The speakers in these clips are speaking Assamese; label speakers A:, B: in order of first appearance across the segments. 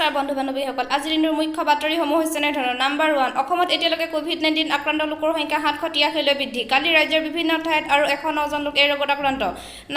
A: নমস্কাৰ বন্ধু বান্ধৱীসকল আজিৰ দিনৰ মুখ্য বাতৰিসমূহ হৈছে ধৰণৰ নাম্বাৰ 1 অসমত এতিয়ালৈকে কোভিড-19 আক্ৰান্ত লোকৰ সংখ্যা 783 লৈ বৃদ্ধি কালি ৰাজ্যৰ বিভিন্ন ঠাইত আৰু 109জন লোক এই ৰোগত আক্ৰান্ত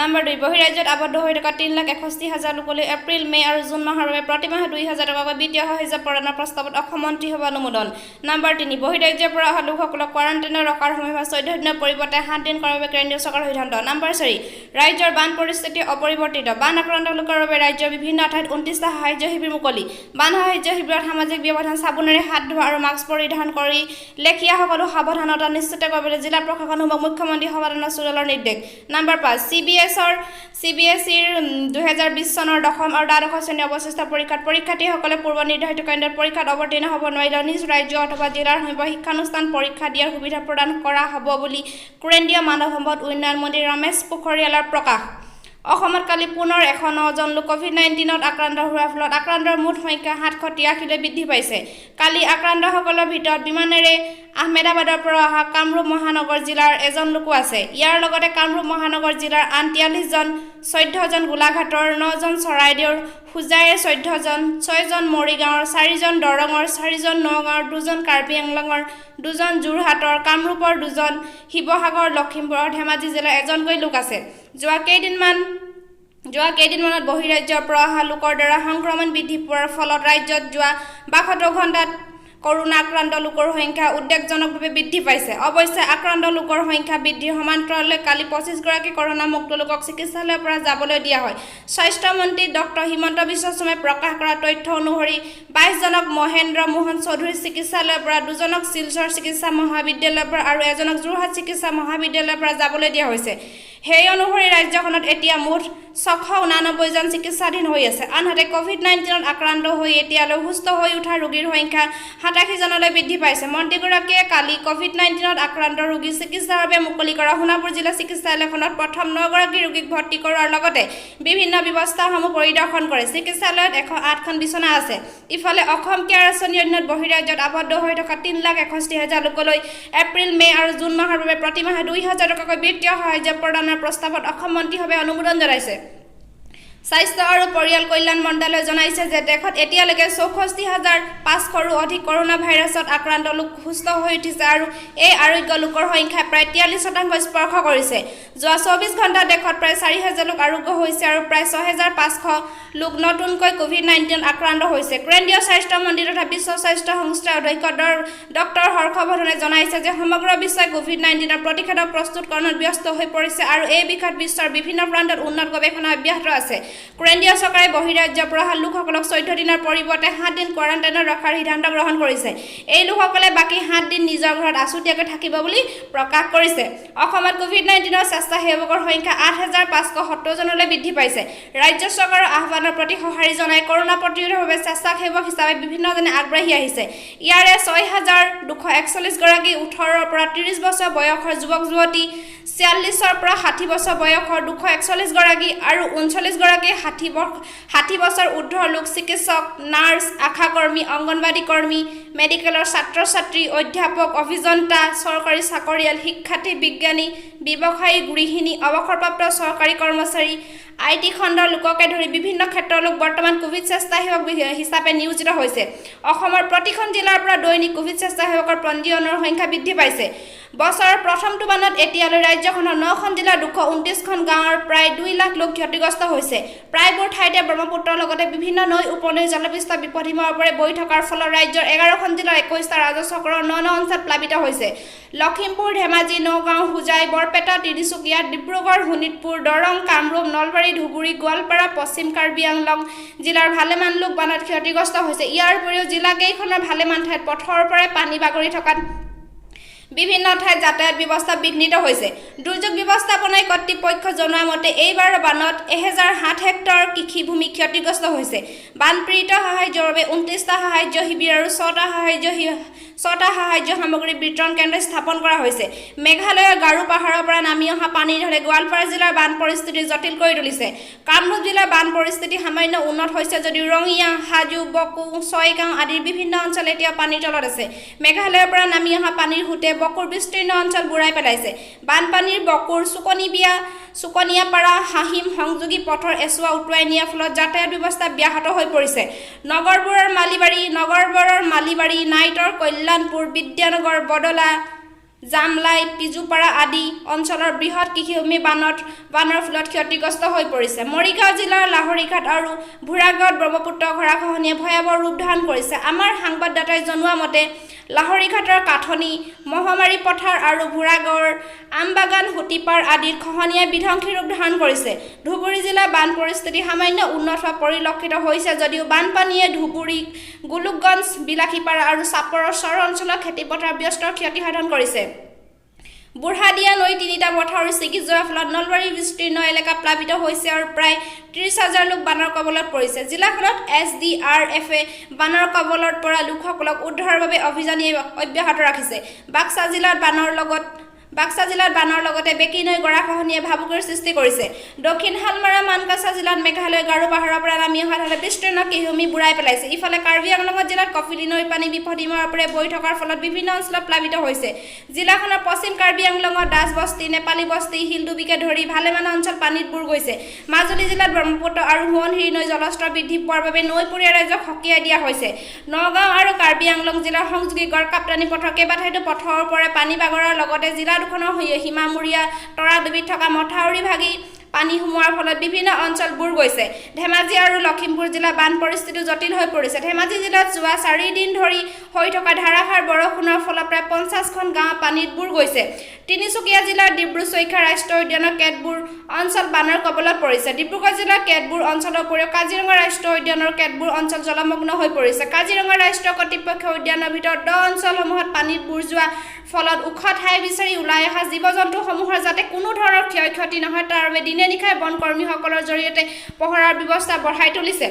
A: নাম্বাৰ 2 বহিৰাজ্যত আবদ্ধ হৈ থকা 3,61,000 লোকলৈ এপ্ৰিল মে আৰু জুন মাহৰ বাবে প্ৰতি মাহে 2,000 টকাকৈ বিত্তীয় সাহায্য প্ৰদানৰ প্ৰস্তাৱত অসম মন্ত্ৰীসভা অনুমোদন নাম্বাৰ 3 বহিৰাজ্যৰ পৰা অহা লোকসকলক কোৱাৰেণ্টাইনত ৰখাৰ সময়সীমা 14 দিনৰ পৰিৱৰ্তে 7 দিন কৰাৰ বাবে কেন্দ্ৰীয় চৰকাৰৰ সিদ্ধান্ত নাম্বাৰ 4 ৰাজ্যৰ বান পৰিস্থিতি অপৰিৱৰ্তিত বান আক্ৰান্ত লোকৰ বাবে ৰাজ্যৰ বিভিন্ন ঠাইত 29টা সাহায্য শিবিৰ মুকলি বান সাহায্য শিবিৰত সামাজিক ব্যৱধান সাবুনেৰে হাত ধোৱা আৰু মাস্ক পৰিধান কৰি লেখিয়া সকলো সাৱধানতা নিশ্চিত কৰিবলৈ জিলা প্ৰশাসনসমূহক মুখ্যমন্ত্ৰী সৰ্বানন্দ সোণোৱালৰ নিৰ্দেশ নাম্বাৰ 5 CBSEৰ 2020 চনৰ দশম আৰু দ্বাদশ শ্ৰেণীৰ অৱশিষ্ট পৰীক্ষাত পৰীক্ষাৰ্থীসকলে পূৰ্ব নিৰ্ধাৰিত কেন্দ্ৰত পৰীক্ষাত অৱতীৰ্ণ হ'ব নোৱাৰিলেও নিজ ৰাজ্য অথবা জিলাৰ সমীপৰ শিক্ষানুষ্ঠান পৰীক্ষা দিয়াৰ সুবিধা প্ৰদান কৰা হ'ব বুলি কেন্দ্ৰীয় মানৱ সম্পদ উন্নয়ন মন্ত্ৰী ৰমেশ পোখৰিয়ালৰ প্ৰকাশ অসমত কালি পুনৰ 109জন লোক কোভিড-19ত আক্ৰান্ত হোৱাৰ ফলত আক্ৰান্তৰ মুঠ সংখ্যা 783 লৈ বৃদ্ধি পাইছে কালি আক্ৰান্তসকলৰ ভিতৰত বিমানেৰে আহমেদাবাদৰ পৰা অহা কামৰূপ মহানগৰ জিলাৰ এজন লোকো আছে ইয়াৰ লগতে কামৰূপ মহানগৰ জিলাৰ আন 43জন 14জন গোলাঘাটৰ 9জন চৰাইদেউৰ হুজাইৰ 14জন 6জন মৰিগাঁৱৰ 4জন দৰঙৰ 4জন নগাঁৱৰ 2জন কাৰ্বি আংলঙৰ 2জন যোৰহাটৰ কামৰূপৰ 2জন শিৱসাগৰ লখিমপুৰৰ ধেমাজি জিলাৰ এজনকৈ লোক আছে যোৱা কেইদিনমানত বহিৰাজ্যৰ পৰা অহা লোকৰ দ্বাৰা সংক্ৰমণ বৃদ্ধি পোৱাৰ ফলত ৰাজ্যত যোৱা 72 ঘণ্টাত কৰোনা আক্ৰান্ত লোকৰ সংখ্যা উদ্বেগজনকভাৱে বৃদ্ধি পাইছে অৱশ্যে আক্ৰান্ত লোকৰ সংখ্যা বৃদ্ধিৰ সমান্তৰালকৈ কালি 25 গৰাকী কৰোনা মুক্ত লোকক চিকিৎসালয়ৰ পৰা যাবলৈ দিয়া হয় স্বাস্থ্য মন্ত্ৰী ডক্টৰ হিমন্ত বিশ্ব শৰ্মাই প্ৰকাশ কৰা তথ্য অনুসৰি 22 জনক মহেন্দ্ৰ মোহন চৌধুৰী চিকিৎসালয়ৰ পৰা 2 জনক শিলচৰ চিকিৎসা মহাবিদ্যালয়ৰ পৰা আৰু এজনক যোৰহাট চিকিৎসা মহাবিদ্যালয়ৰ পৰা যাবলৈ দিয়া হৈছে সেই অনুসৰি ৰাজ্যখনত এতিয়া মুঠ 689 জন চিকিৎসাধীন হৈ আছে আনহাতে কোভিড-19ত আক্ৰান্ত হৈ এতিয়ালৈ সুস্থ হৈ উঠা ৰোগীৰ সংখ্যা 87 জনলৈ বৃদ্ধি পাইছে মন্ত্ৰীগৰাকীয়ে কালি কোভিড-19ত আক্ৰান্ত ৰোগীৰ চিকিৎসাৰ বাবে মুকলি কৰা সোণাপুৰ জিলা চিকিৎসালয়খনত প্ৰথম 9 গৰাকী ৰোগীক ভৰ্তি কৰাৰ লগতে বিভিন্ন ব্যৱস্থাসমূহ পৰিদৰ্শন কৰে চিকিৎসালয়ত 108খন বিছনা আছে ইফালে অসম কেয়াৰ আঁচনিৰ অধীনত বহিৰাজ্যত আবদ্ধ হৈ থকা 3,61,000 লোকলৈ এপ্ৰিল মে আৰু জুন মাহৰ বাবে প্ৰতি মাহে 2,000 টকাকৈ বিত্তীয় সাহায্য প্ৰদানৰ প্ৰস্তাৱত অসম মন্ত্ৰীসভাই অনুমোদন জনাইছে স্বাস্থ্য আৰু পৰিয়াল কল্যাণ মন্ত্ৰালয়ে জনাইছে যে দেশত এতিয়ালৈকে 64,500ৰো অধিক কৰোনা ভাইৰাছত আক্ৰান্ত লোক সুস্থ হৈ উঠিছে আৰু এই আৰোগ্য লোকৰ সংখ্যা প্ৰায় 43% স্পৰ্শ কৰিছে যোৱা 24 ঘণ্টাত দেশত প্ৰায় 4,000 লোক আৰোগ্য হৈছে আৰু প্ৰায় 6,500 লোক নতুনকৈ কোভিড-19ত আক্ৰান্ত হৈছে কেন্দ্ৰীয় স্বাস্থ্য মন্ত্ৰী তথা বিশ্ব স্বাস্থ্য সংস্থাৰ অধ্যক্ষ ডক্টৰ হৰ্ষবৰ্ধনে জনাইছে যে সমগ্ৰ বিশ্বই কোভিড-19ৰ প্ৰতিষেধক প্ৰস্তুতকৰণত ব্যস্ত হৈ পৰিছে আৰু এই বিষয়ত বিশ্বৰ বিভিন্ন প্ৰান্তত উন্নত গৱেষণা অব্যাহত আছে কেন্দ্ৰীয় চৰকাৰে বহিৰাজ্যৰ পৰা অহা লোকসকলক 14 দিনৰ পৰিৱৰ্তে 7 দিন কোৱাৰেণ্টাইনত ৰখাৰ সিদ্ধান্ত গ্ৰহণ কৰিছে এই লোকসকলে বাকী 7 দিন নিজৰ ঘৰত আছুতীয়াকৈ থাকিব বুলি প্ৰকাশ কৰিছে অসমত কোভিড-19ৰ স্বেচ্ছাসেৱকৰ সংখ্যা 8,570 জনলৈ বৃদ্ধি পাইছে ৰাজ্য চৰকাৰৰ আহ্বানৰ প্ৰতি সঁহাৰি জনাই কৰোনা প্ৰতিৰোধৰ বাবে স্বেচ্ছাসেৱক হিচাপে বিভিন্নজনে আগবাঢ়ি আহিছে ইয়াৰে 6,241 গৰাকী 18ৰ পৰা 30 বছৰ বয়সৰ যুৱক-যুৱতী 46ৰ পৰা 60 বছৰ বয়সৰ 241 গৰাকী আৰু 39 গৰাকী 60 বছৰ ঊৰ্ধ্বৰ লোক চিকিৎসক নাৰ্ছ আশাকৰ্মী অংগনবাড়ী কৰ্মী মেডিকেলৰ ছাত্ৰ-ছাত্ৰী অধ্যাপক অভিযন্তা চৰকাৰী চাকৰিয়াল শিক্ষাৰ্থী বিজ্ঞানী ব্যৱসায়ী গৃহিণী অৱসৰপ্ৰাপ্ত চৰকাৰী কৰ্মচাৰী IT খণ্ডৰ লোককে ধৰি বিভিন্ন ক্ষেত্ৰৰ লোক বৰ্তমান কোভিড স্বেচ্ছাসেৱক হিচাপে নিয়োজিত হৈছে অসমৰ প্ৰতিখন জিলাৰ পৰা দৈনিক কোভিড স্বেচ্ছাসেৱকৰ পঞ্জীয়নৰ সংখ্যা বৃদ্ধি পাইছে বছৰৰ প্ৰথমটো মানত এতিয়ালৈ ৰাজ্যখনৰ 9খন জিলাৰ 229খন গাঁৱৰ প্ৰায় 2 লাখ লোক ক্ষতিগ্ৰস্ত হৈছে প্ৰায়বোৰ ঠাইতে ব্ৰহ্মপুত্ৰৰ লগতে বিভিন্ন নৈ উপনৈ জলপৃষ্ঠ বিপদসীমাৰ ওপৰে বৈ থকাৰ ফলত ৰাজ্যৰ 11খন জিলাৰ 21টা ৰাজচক্ৰৰ 9 অঞ্চল প্লাবিত হৈছে লখিমপুৰ ধেমাজি নগাঁও হুজাই বৰপেটা তিনিচুকীয়া ডিব্ৰুগড় শোণিতপুৰ দৰং কামৰূপ নলবাৰী ধুবুৰী গোৱালপাৰা পশ্চিম কাৰ্বি আংলং জিলাৰ ভালেমান লোক বানত ক্ষতিগ্ৰস্ত হৈছে ইয়াৰ উপৰিও জিলাকেইখনৰ ভালেমান ঠাইত পথৰৰ পৰা পানী বাগৰি থকাত বিভিন্ন ঠাইত যাতায়াত ব্যৱস্থা বিঘ্নিত হৈছে দুৰ্যোগ ব্যৱস্থাপনাই কৰ্তৃপক্ষ জনোৱা মতে এইবাৰ বানত 1007 হেক্টৰ কৃষিভূমি ক্ষতিগ্ৰস্ত হৈছে বানপীড়িত সাহায্যৰ বাবে 29টা সাহায্য শিবিৰ আৰু 6টা 6টা সাহায্য সামগ্ৰী বিতৰণ কেন্দ্ৰ স্থাপন কৰা হৈছে। মেঘালয়ৰ গাৰো পাহাৰৰ পৰা নামি অহা পানীৰ ঢলে গোৱালপাৰা জিলাৰ বান পৰিস্থিতি জটিল কৰি তুলিছে। কামৰূপ জিলাৰ বান পৰিস্থিতি সামান্য উন্নত হৈছে যদিও ৰঙিয়া, হাজো, বকো, ছয়গাঁও আদিৰ বিভিন্ন অঞ্চল এতিয়া পানীৰ তলত আছে। মেঘালয়ৰ পৰা নামি অহা পানীৰ সোঁতে বকোৰ বিস্তীৰ্ণ অঞ্চল বুৰাই পেলাইছে। বানপানীৰ বকোৰ চুকনিয়াপাৰা হাহিম সংযোগী পথৰ এছোৱা উটুৱাই নিয়াৰ ফলত যাতায়াত ব্যৱস্থা ব্যাহত হৈ পৰিছে। নগৰবোৰৰ মালিবাৰী, নাইটৰ, কল্যাণপুৰ, বিদ্যানগৰ, বদলা, জামলাই, পিজুপাৰা আদি অঞ্চলৰ বৃহৎ কৃষিভূমি বানৰ ফলত ক্ষতিগ্ৰস্ত হৈ পৰিছে। মৰিগাঁও জিলাৰ লাহৰীঘাট আৰু ভোৰাগাঁৱত ব্ৰহ্মপুত্ৰ গৰাখহনীয়ে ভয়াৱহ ৰূপ ধাৰণ কৰিছে। আমাৰ সংবাদদাতাই জনোৱা মতে লাহৰীঘাটৰ কাঠনি, মহমাৰী পথাৰ আৰু ভোৰাগাঁৱৰ আমবাগান, হুটিপাৰ আদিত খহনীয়াই বিধ্বংসী ৰূপ ধাৰণ কৰিছে। ধুবুৰী জিলাৰ বান পৰিস্থিতি সামান্য উন্নত হোৱা পৰিলক্ষিত হৈছে যদিও বানপানীয়ে ধুবুৰী, গোলোকগঞ্জ, বিলাসীপাৰা আৰু চাপৰৰ চৰ অঞ্চলৰ খেতিপথাৰ ব্যস্ত ক্ষতিসাধন কৰিছে। বুঢ়াদিয়া নৈ 3টা মথাউৰি ছিগি যোৱাৰ ফলত নলবাৰীৰ বিস্তীৰ্ণ এলেকা প্লাবিত হৈছে আৰু প্ৰায় 30,000 লোক বানৰ কবলত পৰিছে। জিলাখনত SDRF-এ বানৰ কবলত পৰা লোকসকলক উদ্ধাৰৰ বাবে অভিযান অব্যাহত ৰাখিছে। বাক্সা জিলাত বানৰ লগতে বেকী নৈ গৰাখহনীয়ে ভাবুকিৰ সৃষ্টি কৰিছে। দক্ষিণ হালমাৰা মানকাছা জিলাত মেঘালয় গাৰো পাহাৰৰ পৰা নামি অহা ঢলে বিস্তীৰ্ণ কৃষিভূমি বুৰাই পেলাইছে। ইফালে কাৰ্বি আংলঙত জিলাত কপিলী নৈৰ পানী বিপদসীমাৰ ওপৰেৰে বৈ থকাৰ ফলত বিভিন্ন অঞ্চল প্লাবিত হৈছে। জিলাখনৰ পশ্চিম কাৰ্বি আংলঙৰ দাসবস্তি, নেপালী বস্তি, শিলডুবিকে ধৰি ভালেমান অঞ্চল পানীত বুৰ গৈছে। মাজুলী জিলাত ব্ৰহ্মপুত্ৰ আৰু সোৱণশিৰি নৈ জলস্তৰ বৃদ্ধি পোৱাৰ বাবে নৈপৰীয়া ৰাইজক সকীয়াই দিয়া হৈছে। নগাঁও আৰু কাৰ্বি আংলং জিলাৰ সংযোগী গড়কাপ্তানি পথৰ কেইবাঠাইতো পথৰ ওপৰেৰে পানী বাগৰাৰ লগতে জিলা দুখনৰ সীমামূৰীয়া তৰাডুবিত থকা মথাউৰি ভাগি পানী সোমোৱাৰ ফলত বিভিন্ন অঞ্চল বুৰ গৈছে। ধেমাজি আৰু লখিমপুৰ জিলাৰ বান পৰিস্থিতি জটিল হৈ পৰিছে। ধেমাজি জিলাত যোৱা 4 দিন ধৰি হৈ থকা ধাৰাসাৰ বৰষুণৰ ফলত প্ৰায় 50খন গাঁও পানীত বুৰ গৈছে। তিনিচুকীয়া জিলাৰ ডিব্ৰু-চৈখোৱা ৰাষ্ট্ৰীয় উদ্যানৰ কেতবোৰ অঞ্চল বানৰ কবলত পৰিছে। ডিব্ৰুগড় জিলাৰ কেতবোৰ অঞ্চলৰ উপৰিও কাজিৰঙা ৰাষ্ট্ৰীয় উদ্যানৰ কেতবোৰ অঞ্চল জলমগ্ন হৈ পৰিছে। কাজিৰঙা ৰাষ্ট্ৰীয় কৰ্তৃপক্ষৰ উদ্যানৰ ভিতৰত 10 অঞ্চলসমূহত পানীত বুৰ যোৱাৰ ফলত ওখ ঠাই বিচাৰি ওলাই অহা জীৱ-জন্তুসমূহৰ যাতে কোনো ধৰণৰ ক্ষয়-ক্ষতি নহয় তাৰ বাবে দিনে নিশাই বন কৰ্মীসকলৰ জৰিয়তে পহৰাৰ ব্যৱস্থা বঢ়াই তুলিছে।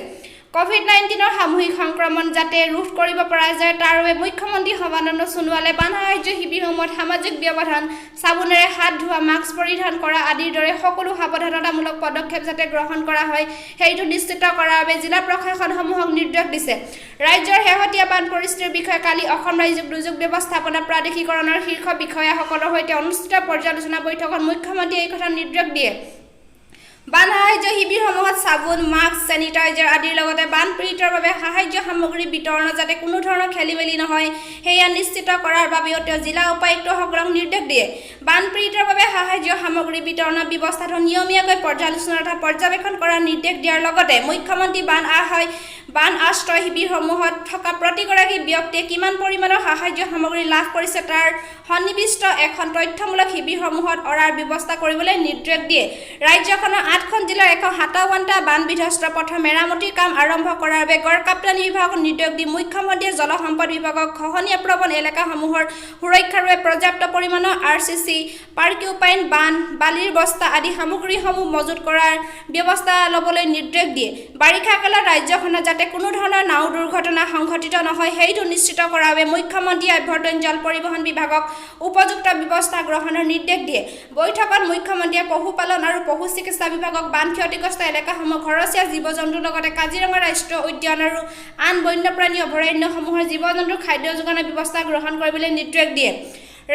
A: COVID-19ৰ সামূহিক সংক্ৰমণ যাতে ৰোধ কৰিব পৰা যায় তাৰ বাবে মুখ্যমন্ত্ৰী সৰ্বানন্দ সোণোৱালে বান সাহায্য শিবিৰসমূহত সামাজিক ব্যৱধান, চাবোনেৰে হাত ধোৱা, মাস্ক পৰিধান কৰা আদিৰ দৰে সকলো সাৱধানতামূলক পদক্ষেপ যাতে গ্ৰহণ কৰা হয় সেইটো নিশ্চিত কৰাৰ বাবে জিলা প্ৰশাসনসমূহক নিৰ্দেশ দিছে। ৰাজ্যৰ শেহতীয়া বান পৰিস্থিতিৰ বিষয়ে কালি অসম ৰাজ্যিক দুৰ্যোগ ব্যৱস্থাপনা প্ৰাধিকৰণৰ শীৰ্ষ বিষয়াসকলৰ সৈতে অনুষ্ঠিত পৰ্যালোচনা বৈঠকত মুখ্যমন্ত্ৰীয়ে এই কথা নিৰ্দেশ দিয়ে। বান সাহায্য শিবিৰসমূহত চাবোন, মাস্ক, চেনিটাইজাৰ আদিৰ লগতে বানপীড়িতৰ বাবে সাহায্য সামগ্ৰী বিতৰণত যাতে কোনো ধৰণৰ খেলিমেলি নহয় সেয়া নিশ্চিত কৰাৰ বাবেও তেওঁ জিলা উপায়ুক্তসকলক নিৰ্দেশ দিয়ে। বানপীড়িতৰ বাবে সাহায্য সামগ্ৰী বিতৰণৰ ব্যৱস্থাটো নিয়মীয়াকৈ পৰ্যালোচনা তথা পৰ্যবেক্ষণ কৰাৰ নিৰ্দেশ দিয়াৰ লগতে মুখ্যমন্ত্ৰী বান আশ্ৰয় শিবিৰসমূহত থকা প্ৰতিগৰাকী ব্যক্তিয়ে কিমান পৰিমাণৰ সাহায্য সামগ্ৰী লাভ কৰিছে তাৰ সন্নিৱিষ্ট এখন তথ্যমূলক শিবিৰসমূহত অৰাৰ ব্যৱস্থা কৰিবলৈ নিৰ্দেশ দিয়ে। ৰাজ্যখনৰ 8খন জিলাৰ 157টা বান বিধ্বস্ত পথৰ মেৰামতিৰ কাম আৰম্ভ কৰাৰ বাবে গড়কাপ্তানি বিভাগক নিৰ্দেশ দি মুখ্যমন্ত্ৰীয়ে জলসম্পদ বিভাগক খহনীয়া প্ৰৱণ এলেকাসমূহৰ সুৰক্ষাৰ বাবে পৰ্যাপ্ত পৰিমাণৰ RCC, পাৰ্কিউপাইন, বালিৰ বস্তা আদি সামগ্ৰীসমূহ মজুত কৰাৰ ব্যৱস্থা ল'বলৈ নিৰ্দেশ দিয়ে। বাৰিষা কালত ৰাজ্যখনত যাতে কোনো ধৰণৰ নাও দুৰ্ঘটনা সংঘটিত নহয় সেইটো নিশ্চিত কৰাৰ বাবে মুখ্যমন্ত্ৰীয়ে আভ্যন্তৰীণ জল পৰিবহণ বিভাগক উপযুক্ত ব্যৱস্থা গ্ৰহণৰ নিৰ্দেশ দিয়ে। বৈঠকত মুখ্যমন্ত্ৰীয়ে পশুপালন আৰু পশু চিকিৎসা বিভাগক বান ক্ষতিগ্ৰস্ত এলেকাসমূহ ঘৰচীয়া জীৱ-জন্তুৰ লগতে কাজিৰঙা ৰাষ্ট্ৰীয় উদ্যান আৰু আন বন্যপ্ৰাণী অভয়াৰণ্যসমূহৰ জীৱ-জন্তুৰ খাদ্য যোগানৰ ব্যৱস্থা গ্ৰহণ কৰিবলৈ নিৰ্দেশ দিয়ে।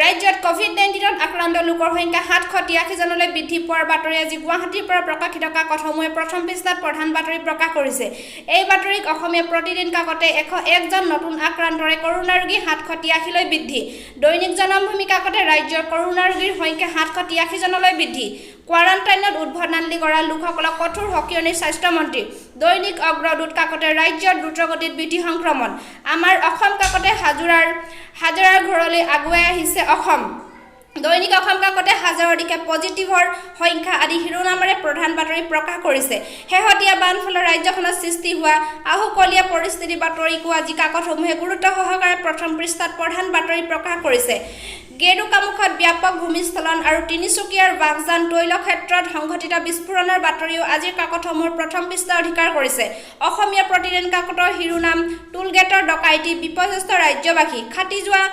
A: ৰাজ্যত COVID-19ত আক্ৰান্ত লোকৰ সংখ্যা 783 জনলৈ বৃদ্ধি পোৱাৰ বাতৰি আজি গুৱাহাটীৰ পৰা প্ৰকাশিত কাকতসমূহে প্ৰথম পৃষ্ঠাত প্ৰধান বাতৰি প্ৰকাশ কৰিছে। এই বাতৰিক অসমীয়া প্ৰতিদিন কাকতে 101 জন নতুন আক্ৰান্তৰে কৰোনা ৰোগী 783লৈ বৃদ্ধি। দৈনিক জনমভূমি কাকতে ৰাজ্যৰ কৰোনা ৰোগীৰ সংখ্যা 783 জনলৈ বৃদ্ধি। কোৱাৰাণ্টাইনত উদ্ভণ্ডালি কৰা লোকসকলক কঠোৰ সকিয়নি স্বাস্থ্যমন্ত্ৰী। দৈনিক অগ্ৰদূত কাকতে ৰাজ্যত দ্ৰুতগতিত বৃদ্ধি সংক্ৰমণ। আমাৰ অসম কাকতে হাজাৰৰ ঘৰলৈ আগুৱাই আহিছে অসম। দৈনিক অসম কাকতে হাজাৰৰ দিশে পজিটিভৰ সংখ্যা আদি শিৰোনামেৰে প্ৰধান বাতৰি প্ৰকাশ কৰিছে। শেহতীয়া বানফলত ৰাজ্যখনত সৃষ্টি হোৱা আহুকলীয়া পৰিস্থিতিৰ বাতৰিকো আজি কাকতসমূহে গুৰুত্ব সহকাৰে প্ৰথম পৃষ্ঠাত প্ৰধান বাতৰি প্ৰকাশ কৰিছে। গেৰুকামুখত ব্যাপক ভূমিস্খলন আৰু তিনিচুকীয়াৰ বাগজান তৈল ক্ষেত্ৰত সংঘটিত বিস্ফোৰণৰ বাতৰিও আজিৰ কাকতসমূহৰ প্ৰথম পৃষ্ঠা অধিকাৰ কৰিছে। অসমীয়া প্ৰতিদিন কাকতৰ শিৰোনাম টোলগেটৰ ডকাইতি বিপৰ্যস্ত ৰাজ্যবাসী খাটি যোৱা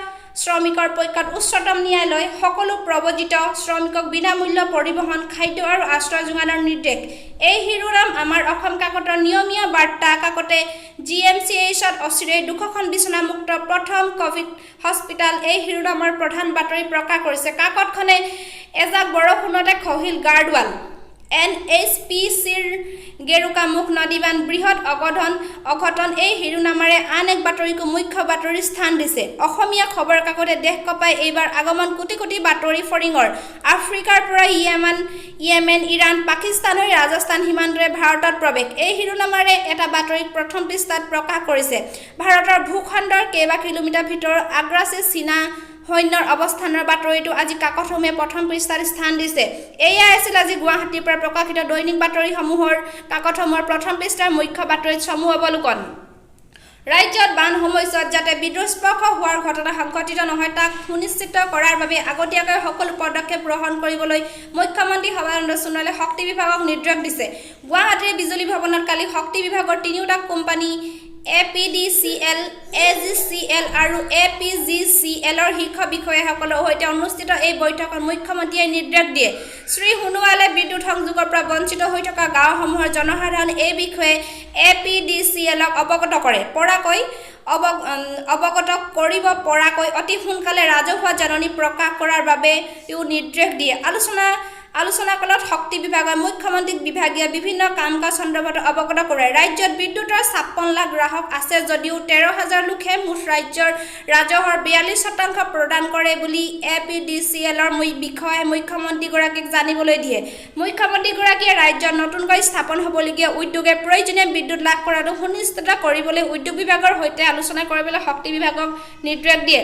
A: শ্ৰমিকৰ পক্ষত উচ্চতম ন্যায়ালয় সকলো প্ৰব্ৰজিত শ্ৰমিকক বিনামূল্য পৰিবহণ খাদ্য আৰু আশ্ৰয় যোগানৰ নিৰ্দেশ। এই শিৰোনাম আমাৰ অসম কাকতৰ নিয়মীয়া বাৰ্তা কাকতে GMCHত অচিৰেই 200খন বিচনামুক্ত প্ৰথম কভিড হস্পিটাল এই শিৰোনামৰ প্ৰধান বাতৰি প্ৰকাশ কৰিছে। কাকতখনে এজাক বৰষুণতে খহিল গাৰ্ডৱাল। NHPCৰ গেৰুকামুখ নদীবান বৃহৎ অঘটন এই শিৰোনামেৰে আন এক বাতৰিকো মুখ্য বাতৰিৰ স্থান দিছে। অসমীয়া খবৰ কাকতে দেশ কপাই এইবাৰ আগমন কোটি কোটি বাতৰি ফৰিঙৰ আফ্ৰিকাৰ পৰা ইয়েমেন ইৰাণ পাকিস্তান হৈ ৰাজস্থান সীমান্তৰে ভাৰতত প্ৰৱেশ এই শিৰোনামেৰে এটা বাতৰিক প্ৰথম পৃষ্ঠাত প্ৰকাশ কৰিছে। ভাৰতৰ ভূখণ্ডৰ কেইবা কিলোমিটাৰ ভিতৰত আগ্ৰাসী চীনা সৈন্যৰ অৱস্থানৰ বাতৰিটো আজি কাকতসমূহে প্ৰথম পৃষ্ঠাত স্থান দিছে। এয়া আছিল আজি গুৱাহাটীৰ পৰা প্ৰকাশিত দৈনিক বাতৰিসমূহৰ কাকতসমূহৰ প্ৰথম পৃষ্ঠাৰ মুখ্য বাতৰিত চমু অৱলোকন। ৰাজ্যত বান সময়ছোৱাত যাতে বিদ্ৰোহস্পৰ্শ হোৱাৰ ঘটনা সংঘটিত নহয় তাক সুনিশ্চিত কৰাৰ বাবে আগতীয়াকৈ সকলো পদক্ষেপ গ্ৰহণ কৰিবলৈ মুখ্যমন্ত্ৰী সৰ্বানন্দ সোণোৱালে শক্তি বিভাগক নিৰ্দেশ দিছে। গুৱাহাটীৰ বিজুলী ভৱনত কালি শক্তি বিভাগৰ তিনিওটা কোম্পানী APDCL, AGCL আৰু APGCLৰ শীৰ্ষ বিষয়াসকলৰ সৈতে অনুষ্ঠিত এই বৈঠকত মুখ্যমন্ত্ৰীয়ে নিৰ্দেশ দিয়ে। শ্ৰী সোণোৱালে বিদ্যুৎ সংযোগৰ পৰা বঞ্চিত হৈ থকা গাঁওসমূহৰ জনসাধাৰণ এই বিষয়ে APDCLক অৱগত কৰিব পৰাকৈ অতি সোনকালে ৰাজহুৱা জাননী প্ৰকাশ কৰাৰ বাবেও নিৰ্দেশ দিয়ে। আলোচনাকালত শক্তি বিভাগৰ মুখ্যমন্ত্ৰীক বিভাগীয় বিভিন্ন কাম কাজ সন্দৰ্ভত অৱগত কৰে। ৰাজ্যত বিদ্যুতৰ 56 লাখ গ্ৰাহক আছে যদিও 13,000 লোকে মুঠ ৰাজ্যৰ ৰাজহৰ 42% প্ৰদান কৰে বুলি APDCLৰ বিষয়াই মুখ্যমন্ত্ৰীগৰাকীক জানিবলৈ দিয়ে। মুখ্যমন্ত্ৰীগৰাকীয়ে ৰাজ্যত নতুনকৈ স্থাপন হ'বলগীয়া উদ্যোগে প্ৰয়োজনীয় বিদ্যুৎ লাভ কৰাটো সুনিশ্চিত কৰিবলৈ উদ্যোগ বিভাগৰ সৈতে আলোচনা কৰিবলৈ শক্তি বিভাগক নিৰ্দেশ দিয়ে।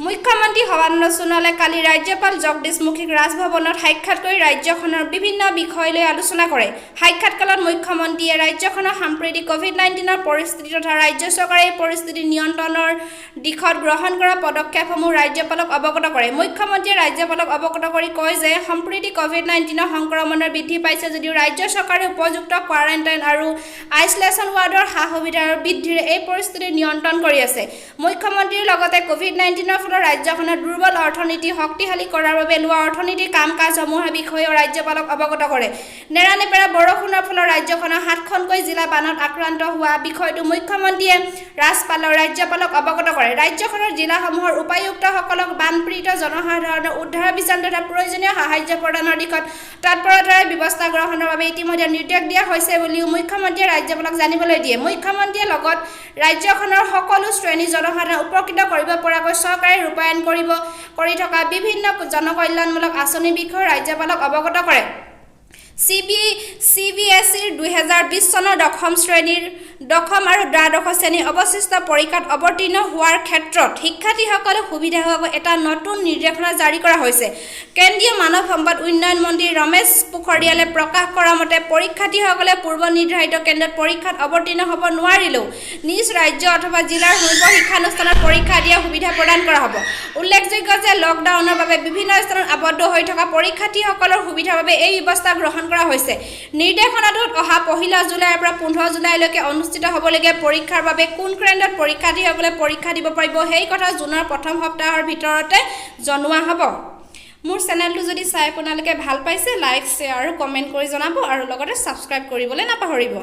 A: মুখ্যমন্ত্ৰী সৰ্বানন্দ সোণোৱালে কালি ৰাজ্যপাল জগদীশ মুখীক ৰাজভৱনত সাক্ষাৎ কৰি ৰাজ্যখনৰ বিভিন্ন বিষয় লৈ আলোচনা কৰে। সাক্ষাৎকালত মুখ্যমন্ত্ৰীয়ে ৰাজ্যখনৰ সাম্প্ৰতিক COVID-19ৰ পৰিস্থিতি তথা ৰাজ্য চৰকাৰে এই পৰিস্থিতি নিয়ন্ত্ৰণৰ দিশত গ্ৰহণ কৰা পদক্ষেপসমূহ ৰাজ্যপালক অৱগত কৰে। মুখ্যমন্ত্ৰীয়ে ৰাজ্যপালক অৱগত কৰি কয় যে সম্প্ৰতি COVID-19ৰ সংক্ৰমণৰ বৃদ্ধি পাইছে যদিও ৰাজ্য চৰকাৰে উপযুক্ত কোৱাৰেণ্টাইন আৰু আইচলেশ্যন ৱাৰ্ডৰ সা-সুবিধাৰ বৃদ্ধিৰে এই পৰিস্থিতি নিয়ন্ত্ৰণ কৰি আছে। মুখ্যমন্ত্ৰীৰ লগতে COVID-19ৰ ৰাজ্যখনৰ দুৰ্বল অৰ্থনীতি শক্তিশালী কৰাৰ বাবে লোৱা অৰ্থনৈতিক কাম কাজসমূহৰ বিষয়েও ৰাজ্যপালক অৱগত কৰে। নেৰানেপেৰা বৰষুণৰ ফলত ৰাজ্যখনৰ 7খনকৈ জিলা বানত আক্ৰান্ত হোৱা বিষয়টো মুখ্যমন্ত্ৰীয়ে ৰাজ্যপালক অৱগত কৰে। ৰাজ্যখনৰ জিলাসমূহৰ উপায়ুক্তসকলক বানপীড়িত জনসাধাৰণৰ উদ্ধাৰ অভিযান তথা প্ৰয়োজনীয় সাহায্য প্ৰদানৰ দিশত তৎপৰতাৰে ব্যৱস্থা গ্ৰহণৰ বাবে ইতিমধ্যে নিৰ্দেশ দিয়া হৈছে বুলিও মুখ্যমন্ত্ৰীয়ে ৰাজ্যপালক জানিবলৈ দিয়ে। মুখ্যমন্ত্ৰীয়ে লগত ৰাজ্যখনৰ সকলো শ্ৰেণীৰ জনসাধাৰণ উপকৃত কৰিব পৰাকৈ চৰকাৰে ৰূপায়ণ কৰি থকা বিভিন্ন জনকল্যাণমূলক আঁচনিৰ বিষয়ে ৰাজ্যপালক অৱগত কৰে। CBSEৰ 2020 চনৰ দশম আৰু দ্বাদশ শ্ৰেণীৰ অৱশিষ্ট পৰীক্ষাত অৱতীৰ্ণ হোৱাৰ ক্ষেত্ৰত শিক্ষাৰ্থীসকলৰ সুবিধা হোৱা এটা নতুন নিৰ্দেশনা জাৰি কৰা হৈছে। কেন্দ্ৰীয় মানৱ সম্পদ উন্নয়ন মন্ত্ৰী ৰমেশ পোখৰিয়ালে প্ৰকাশ কৰা মতে পৰীক্ষাৰ্থীসকলে পূৰ্ব নিৰ্ধাৰিত কেন্দ্ৰত পৰীক্ষাত অৱতীৰ্ণ হ'ব নোৱাৰিলেও নিজ ৰাজ্য অথবা জিলাৰ শৈশৱ শিক্ষানুষ্ঠানত পৰীক্ষা দিয়াৰ সুবিধা প্ৰদান কৰা হ'ব। উল্লেখযোগ্য যে লকডাউনৰ বাবে বিভিন্ন স্থানত আবদ্ধ হৈ থকা পৰীক্ষাৰ্থীসকলৰ সুবিধাৰ বাবে এই ব্যৱস্থা গ্ৰহণ কৰা হৈছে। নিৰ্দেশনাটোত অহা 1 জুলাইৰ পৰা 15 জুলাইলৈকে অনুষ্ঠিত হ'বলগীয়া পৰীক্ষাৰ বাবে কোন কেন্দ্ৰত পৰীক্ষাৰ্থীসকলে পৰীক্ষা দিব পাৰিব সেই কথা জুনৰ প্ৰথম সপ্তাহৰ ভিতৰতে জনোৱা হ'ব। মোৰ চেনেলটো যদি চাই আপোনালোকে ভাল পাইছে লাইক শ্বেয়াৰ আৰু কমেণ্ট কৰি জনাব আৰু লগতে ছাবস্ক্ৰাইব কৰিবলৈ নাপাহৰিব।